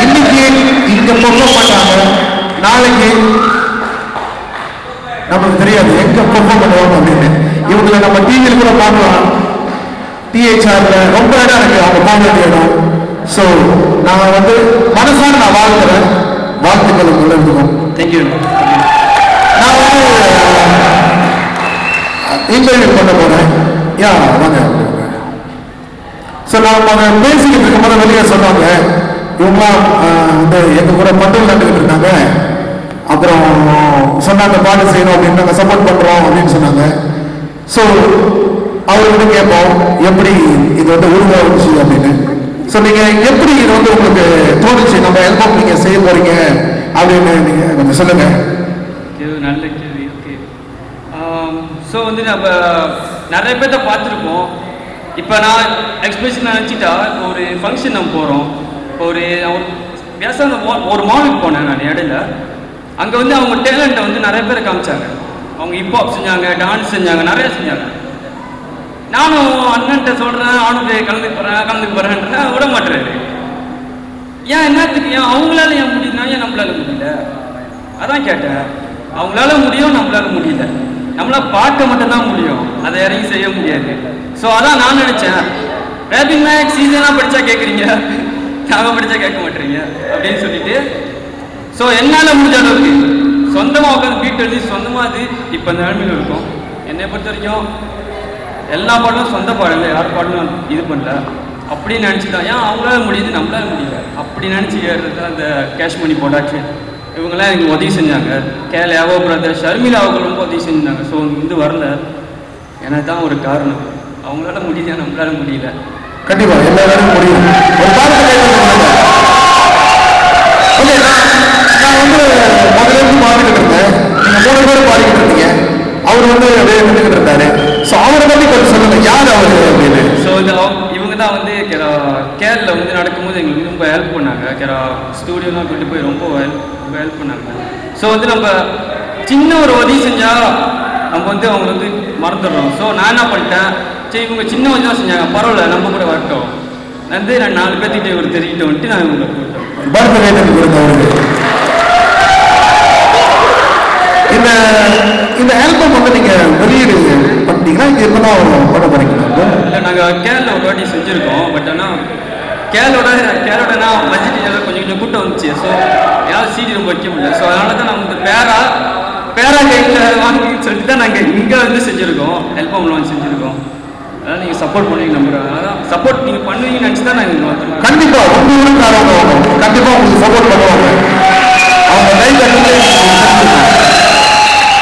இன்னைக்கு இங்க பெர்ஃபார்ம் பண்ணாங்க, நாளைக்கு நமக்கு தெரியாது எங்க பெர்ஃபார்ம் பண்ணுவாங்க அப்படின்னு. இவங்களை நம்ம டிவியில் கூட பார்க்கலாம், டிஹெச்ஆர்ல ரொம்ப இடம் இருக்கு அவங்க போக வேண்டிய இடம். ஸோ நான் வந்து மனசான நான் வாழ்த்துறேன், வாழ்த்துக்கள் உள்ளதுக்கும். தேங்க்யூ. நான் வந்து இன்டர்வியூ பண்ண போறேன். யா வாங்க. ஸோ நான் பேசிக்கிட்டு இருக்கும்போது வெளியே சொன்னாங்க, இவங்களாம் வந்து எங்க கூட பட்டு விளையாண்டுக்கிட்டு இருந்தாங்க. அப்புறம் சொன்னாங்க பாட்டு செய்யணும் அப்படின்னு, நாங்கள் சப்போர்ட் பண்றோம் அப்படின்னு சொன்னாங்க. ஸோ அவர்கிட்ட கேட்போம் எப்படி இது வந்து உருவாச்சு அப்படின்னு. ஸோ நீங்க எப்படி இது வந்து உங்களுக்கு தோணுச்சு, நம்ம ஆல்பம் நீங்க செய்ய போறீங்க அப்படின்னு நீங்க கொஞ்சம் சொல்லுங்க. நல்ல கேள்வி. ஓகே, ஸோ வந்து நம்ம நிறைய பேர்த்த பார்த்துருப்போம். இப்போ நான் எக்ஸ்பிரஷன் நினச்சிட்டா, இப்போ ஒரு ஃபங்க்ஷன் நம்ம போகிறோம். இப்போ ஒரு பேசாத ஒரு மாலுக்கு போனேன் நான் இடையில. அங்கே வந்து அவங்க டேலண்ட்டை வந்து நிறைய பேரை காமிச்சாங்க. அவங்க ஹிப்ஹாப் செஞ்சாங்க, டான்ஸ் செஞ்சாங்க, நிறைய செஞ்சாங்க. நானும் அண்ணன்ட்ட சொல்கிறேன், நானும் கலந்துக்க போகிறேன்றேன், விட மாட்டேறாரு. ஏன் என்னத்துக்கு, ஏன் அவங்களால ஏன் முடியுதுன்னா ஏன் நம்மளால முடியல? அதான் கேட்டேன். அவங்களால முடியும், நம்மளால முடியல. நம்மளால பார்க்க மட்டும்தான் முடியும், அதை இறங்கி செய்ய முடியாது. ஸோ அதான் நான் நினச்சேன், ரேப்பிங் மேக்ஸ் சீசனாக படித்தா கேட்குறீங்க, நாங்கள் படித்தா கேட்க மாட்டேறீங்க அப்படின்னு சொல்லிட்டு, ஸோ என்னால் முடிஞ்ச அளவுக்கு சொந்தமாக உட்காந்து பீட் எழுதி சொந்தமாக அது இப்போ இந்த நிலைமையில் இருக்கும். என்னை பொறுத்த வரைக்கும் எல்லா பாடலும் சொந்த பாடல, யார் பாடலும் இது பண்ணல அப்படின்னு நினச்சி தான். ஏன் அவங்களால முடியுது, நம்மளால முடியல அப்படி நினச்சி ஏறுறது. அந்த கேஷ் மணி ப்ரொடக்ஷன் இவங்கெல்லாம் எனக்கு உதவி செஞ்சாங்க. கேலோ பிரதர், ஷர்மிளா அவங்க ரொம்ப உதவி செஞ்சாங்க. ஸோ வந்து வரல, எனக்கு தான் ஒரு காரணம். அவங்களால முடியல, நம்மளால முடியல. கண்டிப்பா எல்லாரும் முடியும். ஒரு பாடத்தை நான் வந்து முதல்ல இருந்து பாடிக்கிட்டு இருந்தேன், நீங்க 3 பேரும் பாடிக்கிட்டு இருந்தீங்க, அவர் வந்து அப்படியே நின்றுக்கிட்டு இருந்தாரு. ஸோ அவரை பற்றி கொஞ்சம் சொல்லுங்க, யார் அவரு அப்படின்னு. ஸோ இவங்க தான் வந்து கேரளா வந்து நடக்கும்போது எங்களுக்கு ரொம்ப ஹெல்ப் பண்ணாங்க. ஸ்டூடியோலாம் கூட்டு போய் ரொம்ப ஹெல்ப் பண்ணாங்க. ஸோ வந்து நம்ம சின்ன ஒரு உதவி செஞ்சால் நம்ம வந்து அவங்க வந்து மறந்துடுறோம். ஸோ நான் என்ன பண்ணிட்டேன், சரி இவங்க சின்ன உதவி தான் செஞ்சாங்க, பரவாயில்ல நம்ம கூட வரட்டும் வந்து நான் 4 பேர்த்திட்ட ஒரு தெரிவிட்டு வந்துட்டு நான் இவங்களை கூப்பிட்டேன். இந்த ஆல்பம் வந்து நீங்க வெளியீடு பண்ணிட்டீங்கன்னா இங்க எப்பதான் பண்ண போறீங்களா? இல்லை, நாங்கள் கேரளா ஒரு வாட்டி செஞ்சுருக்கோம். பட் ஆனால் கேரளோடனா பட்ஜெட் கொஞ்சம் கூட்டம் வந்துச்சு. ஸோ யாரும் சீடி ரொம்ப வைக்க முடியல. ஸோ அதனால தான் நம்ம பேரா கையில் வாங்கின்னு சொல்லிட்டு தான் நாங்கள் இங்கே வந்து செஞ்சுருக்கோம், ஆல்பம் லான்ச் செஞ்சுருக்கோம். அதான் நீங்கள் சப்போர்ட் பண்ணுவீங்க நம்புறேன். அதான் சப்போர்ட் நீங்கள் பண்ணுவீங்கன்னு நினச்சி தான் நாங்கள் இங்கே வந்துருக்கோம். கண்டிப்பா உங்களுக்கு கண்டிப்பா உங்களுக்கு சப்போர்ட் பண்ணுவாங்க. அவங்க கை கட்டி.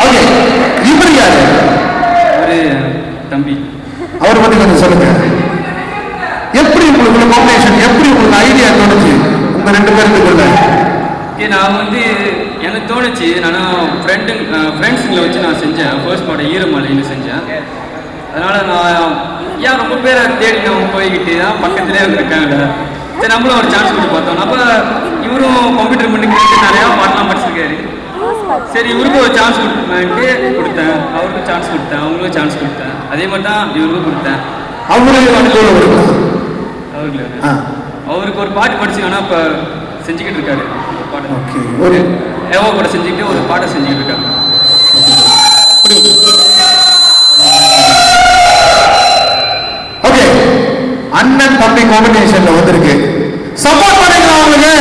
ஓகே, இவர் யாரு? அவரு தம்பி. அவரை பத்தி கொஞ்சம் சொல்லுங்க. எப்படி உங்களுக்கு காம்பினேஷன், எப்படி உங்களுக்கு ஐடியா தோணுச்சு உங்க 2 பேருக்குள்ள? ஓகே, நான் வந்து எனக்கு தோணுச்சு, நானும் ஃப்ரெண்ட்ஸுங்களை வச்சு நான் செஞ்சேன். ஃபர்ஸ்ட் பாட ஈரமலைன்னு செஞ்சேன். அதனால் நான் ஏன் ரொம்ப பேரை தேடி நம்ம போய்கிட்டு தான் பக்கத்துலேயே இருக்காங்க. சரி நம்மளும் ஒரு சான்ஸ் கொடுத்து பார்த்தோம். அப்போ இவரும் கம்ப்யூட்டர் பண்ணிக்கிட்டு நிறையா பாட்டெலாம் படிச்சிருக்காரு. சரி இவருக்கும் ஒரு சான்ஸ் கொடுத்தேன், அவருக்கும் சான்ஸ் கொடுத்தேன், அவங்களுக்கும் சான்ஸ் கொடுத்தேன். அதே மாதிரி தான் இவருக்கும் கொடுத்தேன். அவருக்கு ஒரு பாட்டு படிச்சுக்கானா இப்போ செஞ்சுக்கிட்டு இருக்காரு. ஒரு பாட்டு ஏவோ கூட செஞ்சுக்கிட்டு ஒரு பாட்டை செஞ்சுக்கிட்டு இருக்காரு. ஓகே, அண்ணன் தம்பி காம்பினேஷன்ல வந்திருக்கு. சப்போர்ட் பண்ணிக்கலாம் அவங்களுக்கு.